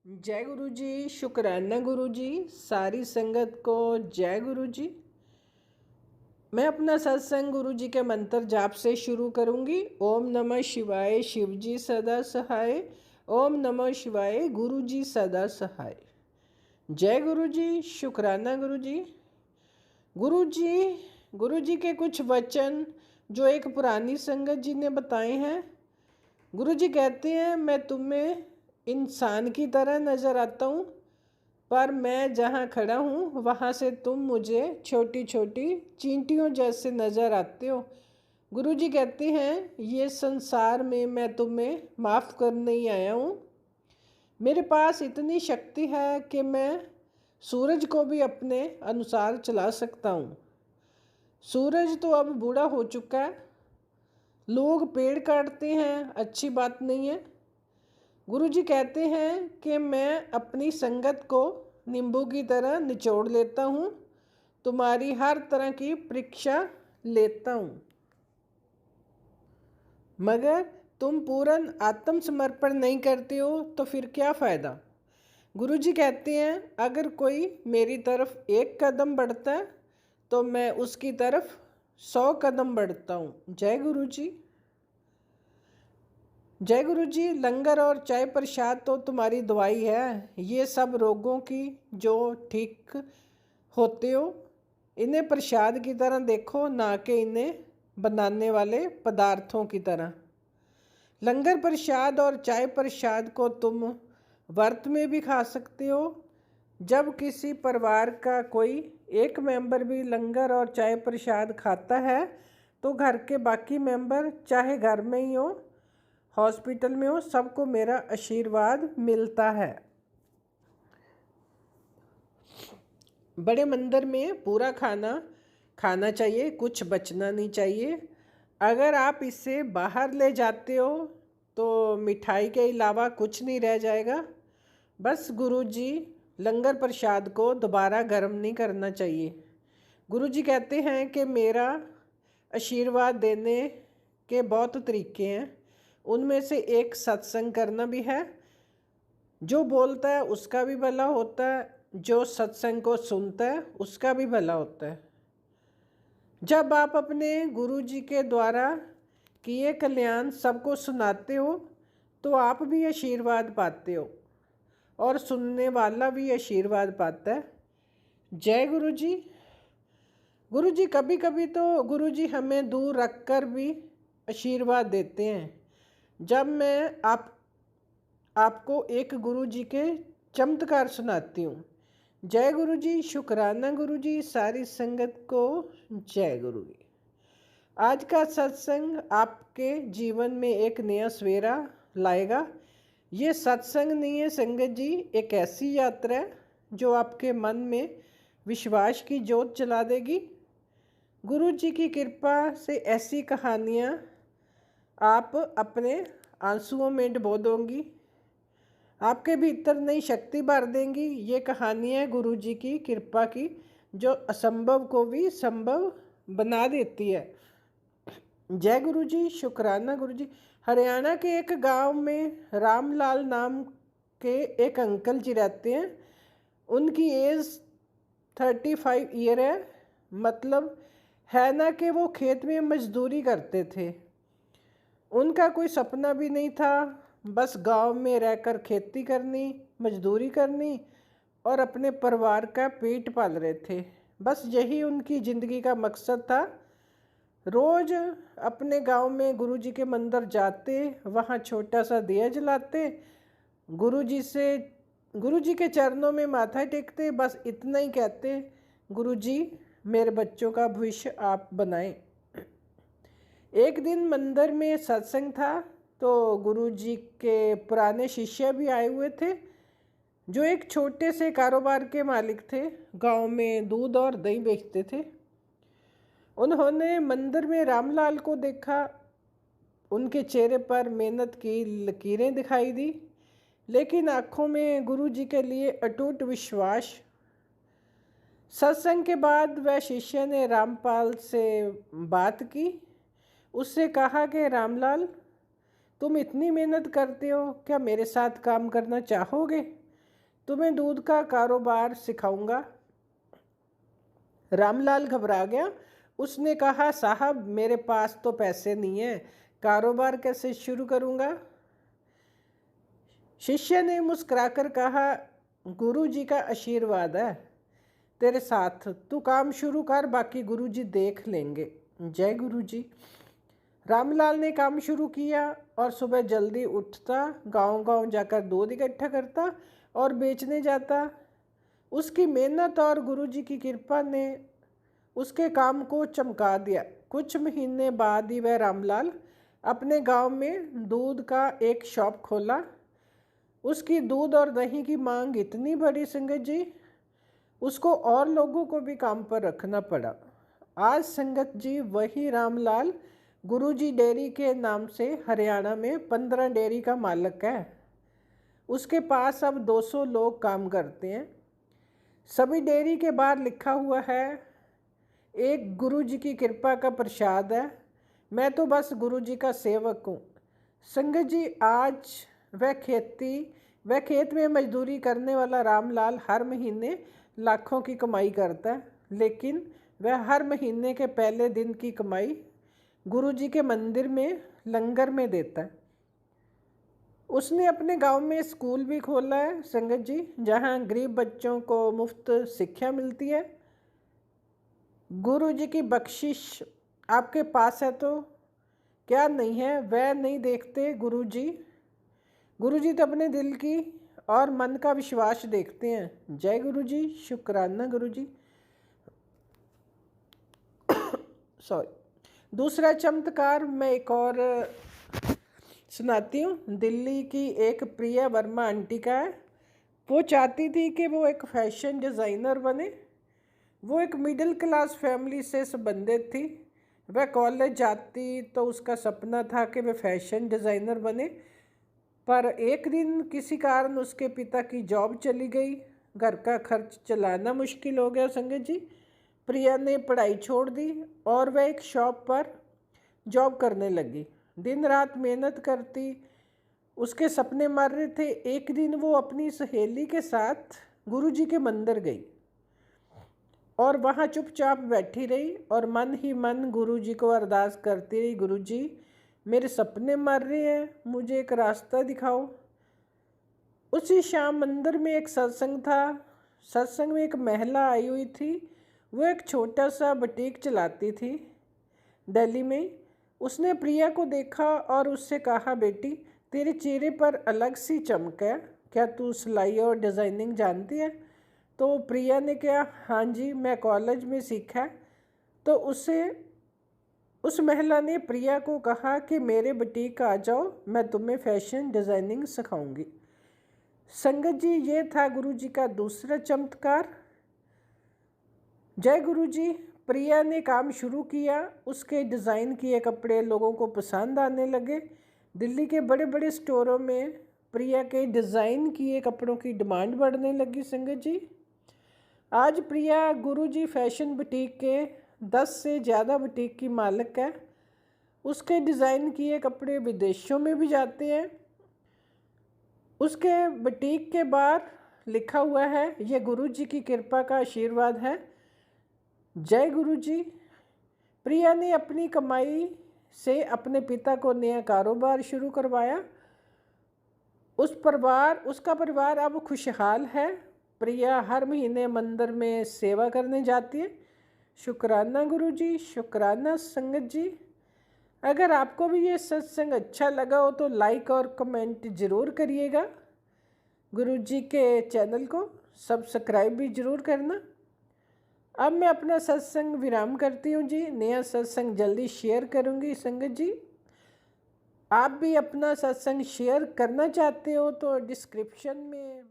जय गुरु जी। शुक्राना गुरु जी। सारी संगत को जय गुरु जी। मैं अपना सत्संग गुरु जी के मंत्र जाप से शुरू करूंगी। ओम नमः शिवाय, शिव जी सदा सहाय। ओम नमः शिवाय, गुरु जी सदा सहाय। जय गुरु जी। शुक्राना गुरु जी। गुरु जी गुरु जी के कुछ वचन जो एक पुरानी संगत जी ने बताए हैं। गुरु जी कहते हैं, मैं तुम्हें इंसान की तरह नज़र आता हूँ, पर मैं जहाँ खड़ा हूँ वहाँ से तुम मुझे छोटी छोटी चींटियों जैसे नज़र आते हो। गुरु जी कहते हैं, ये संसार में मैं तुम्हें माफ़ करने ही आया हूँ। मेरे पास इतनी शक्ति है कि मैं सूरज को भी अपने अनुसार चला सकता हूँ। सूरज तो अब बूढ़ा हो चुका है। लोग पेड़ काटते हैं, अच्छी बात नहीं है। गुरु जी कहते हैं कि मैं अपनी संगत को नींबू की तरह निचोड़ लेता हूँ, तुम्हारी हर तरह की परीक्षा लेता हूँ, मगर तुम पूर्ण आत्मसमर्पण नहीं करते हो तो फिर क्या फ़ायदा। गुरु जी कहते हैं, अगर कोई मेरी तरफ एक कदम बढ़ता है तो मैं उसकी तरफ 100 कदम बढ़ता हूँ। जय गुरु जी। जय गुरु जी। लंगर और चाय प्रसाद तो तुम्हारी दवाई है। ये सब रोगों की जो ठीक होते हो, इन्हें प्रसाद की तरह देखो, ना कि इन्हें बनाने वाले पदार्थों की तरह। लंगर प्रसाद और चाय प्रसाद को तुम व्रत में भी खा सकते हो। जब किसी परिवार का कोई एक मेंबर भी लंगर और चाय प्रसाद खाता है तो घर के बाकी मेंबर, चाहे घर में ही हो हॉस्पिटल में हो, सबको मेरा आशीर्वाद मिलता है। बड़े मंदिर में पूरा खाना खाना चाहिए, कुछ बचना नहीं चाहिए। अगर आप इसे बाहर ले जाते हो तो मिठाई के अलावा कुछ नहीं रह जाएगा। बस गुरु जी लंगर प्रसाद को दोबारा गर्म नहीं करना चाहिए। गुरु जी कहते हैं कि मेरा आशीर्वाद देने के बहुत तरीके हैं, उनमें से एक सत्संग करना भी है। जो बोलता है उसका भी भला होता है, जो सत्संग को सुनता है उसका भी भला होता है। जब आप अपने गुरु जी के द्वारा किए कल्याण सबको सुनाते हो तो आप भी आशीर्वाद पाते हो और सुनने वाला भी आशीर्वाद पाता है। जय गुरु जी। गुरु जी कभी कभी तो गुरु जी हमें दूर रख कर भी आशीर्वाद देते हैं। जब मैं आपको एक गुरु जी के चमत्कार सुनाती हूँ। जय गुरु जी। शुक्राना गुरु जी। सारी संगत को जय गुरु जी। आज का सत्संग आपके जीवन में एक नया सवेरा लाएगा। ये सत्संग नहीं है संगत जी, एक ऐसी यात्रा है जो आपके मन में विश्वास की ज्योत जला देगी। गुरु जी की कृपा से ऐसी कहानियाँ आप अपने आंसुओं में डुबो दोगी, आपके भीतर नई शक्ति भर देंगी। ये कहानियाँ गुरु जी की कृपा की, जो असंभव को भी संभव बना देती है। जय गुरु जी। शुक्राना गुरु जी। हरियाणा के एक गांव में रामलाल नाम के एक अंकल जी रहते हैं। उनकी एज 35 ईयर है। मतलब है ना कि वो खेत में मजदूरी करते थे। उनका कोई सपना भी नहीं था, बस गांव में रहकर खेती करनी, मजदूरी करनी और अपने परिवार का पेट पाल रहे थे। बस यही उनकी ज़िंदगी का मकसद था। रोज़ अपने गांव में गुरु जी के मंदिर जाते, वहाँ छोटा सा दिया जलाते, गुरु जी के चरणों में माथा टेकते, बस इतना ही कहते, गुरु जी मेरे बच्चों का भविष्य आप बनाएं। एक दिन मंदिर में सत्संग था तो गुरु जी के पुराने शिष्य भी आए हुए थे, जो एक छोटे से कारोबार के मालिक थे। गांव में दूध और दही बेचते थे। उन्होंने मंदिर में रामलाल को देखा। उनके चेहरे पर मेहनत की लकीरें दिखाई दी, लेकिन आँखों में गुरु जी के लिए अटूट विश्वास। सत्संग के बाद वह शिष्य ने रामपाल से बात की। उससे कहा कि रामलाल, तुम इतनी मेहनत करते हो, क्या मेरे साथ काम करना चाहोगे। तुम्हें दूध का कारोबार सिखाऊंगा। रामलाल घबरा गया। उसने कहा, साहब मेरे पास तो पैसे नहीं है, कारोबार कैसे शुरू करूंगा। शिष्य ने मुस्कुराकर कहा, गुरुजी का आशीर्वाद है तेरे साथ, तू काम शुरू कर, बाकी गुरुजी देख लेंगे। जय गुरुजी। रामलाल ने काम शुरू किया और सुबह जल्दी उठता, गांव-गांव जाकर दूध इकट्ठा करता और बेचने जाता। उसकी मेहनत और गुरुजी की कृपा ने उसके काम को चमका दिया। कुछ महीने बाद ही वह रामलाल अपने गांव में दूध का एक शॉप खोला। उसकी दूध और दही की मांग इतनी बड़ी संगत जी, उसको और लोगों को भी काम पर रखना पड़ा। आज संगत जी वही रामलाल गुरुजी डेयरी के नाम से हरियाणा में 15 डेयरी का मालिक है। उसके पास अब 200 लोग काम करते हैं। सभी डेयरी के बाहर लिखा हुआ है, एक गुरुजी की कृपा का प्रसाद है, मैं तो बस गुरुजी का सेवक हूँ। संगत जी आज वह खेत में मजदूरी करने वाला रामलाल हर महीने लाखों की कमाई करता है, लेकिन वह हर महीने के पहले दिन की कमाई गुरुजी के मंदिर में लंगर में देता है। उसने अपने गांव में स्कूल भी खोला है संगत जी, जहां गरीब बच्चों को मुफ्त शिक्षा मिलती है। गुरुजी की बख्शिश आपके पास है तो क्या नहीं है, वह नहीं देखते गुरुजी। गुरुजी तो अपने दिल की और मन का विश्वास देखते हैं। जय गुरुजी। शुक्राना गुरुजी। सॉरी। दूसरा चमत्कार मैं एक और सुनाती हूँ। दिल्ली की एक प्रिया वर्मा आंटी का है। वो चाहती थी कि वो एक फैशन डिज़ाइनर बने। वो एक मिडिल क्लास फैमिली से संबंधित थी। वह कॉलेज जाती तो उसका सपना था कि वह फैशन डिज़ाइनर बने, पर एक दिन किसी कारण उसके पिता की जॉब चली गई। घर का खर्च चलाना मुश्किल हो गया संगत जी। प्रिया ने पढ़ाई छोड़ दी और वह एक शॉप पर जॉब करने लगी। दिन रात मेहनत करती, उसके सपने मर रहे थे। एक दिन वो अपनी सहेली के साथ गुरुजी के मंदिर गई और वहाँ चुपचाप बैठी रही और मन ही मन गुरुजी को अरदास करती रही, गुरुजी मेरे सपने मर रहे हैं, मुझे एक रास्ता दिखाओ। उसी शाम मंदिर में एक सत्संग था। सत्संग में एक महिला आई हुई थी। वो एक छोटा सा बुटीक चलाती थी दिल्ली में। उसने प्रिया को देखा और उससे कहा, बेटी तेरे चेहरे पर अलग सी चमक है, क्या तू सिलाई और डिज़ाइनिंग जानती है। तो प्रिया ने कहा, हाँ जी मैं कॉलेज में सीखा है। तो उस महिला ने प्रिया को कहा कि मेरे बुटीक आ जाओ, मैं तुम्हें फैशन डिज़ाइनिंग सिखाऊंगी। संगत जी ये था गुरुजी का दूसरा चमत्कार। जय गुरुजी। प्रिया ने काम शुरू किया। उसके डिज़ाइन किए कपड़े लोगों को पसंद आने लगे। दिल्ली के बड़े बड़े स्टोरों में प्रिया के डिज़ाइन किए कपड़ों की डिमांड बढ़ने लगी संगत जी। आज प्रिया गुरुजी फैशन बुटीक के 10 से ज़्यादा बुटीक की मालिक है। उसके डिज़ाइन किए कपड़े विदेशों में भी जाते हैं। उसके बुटीक के बाहर लिखा हुआ है, यह गुरुजी की कृपा का आशीर्वाद है। जय गुरुजी। प्रिया ने अपनी कमाई से अपने पिता को नया कारोबार शुरू करवाया। उसका परिवार अब खुशहाल है। प्रिया हर महीने मंदिर में सेवा करने जाती है। शुक्राना गुरुजी। शुक्राना संगत जी। अगर आपको भी ये सत्संग अच्छा लगा हो तो लाइक और कमेंट ज़रूर करिएगा। गुरुजी के चैनल को सब्सक्राइब भी ज़रूर करना। अब मैं अपना सत्संग विराम करती हूँ जी। नया सत्संग जल्दी शेयर करूँगी संगत जी। आप भी अपना सत्संग शेयर करना चाहते हो तो डिस्क्रिप्शन में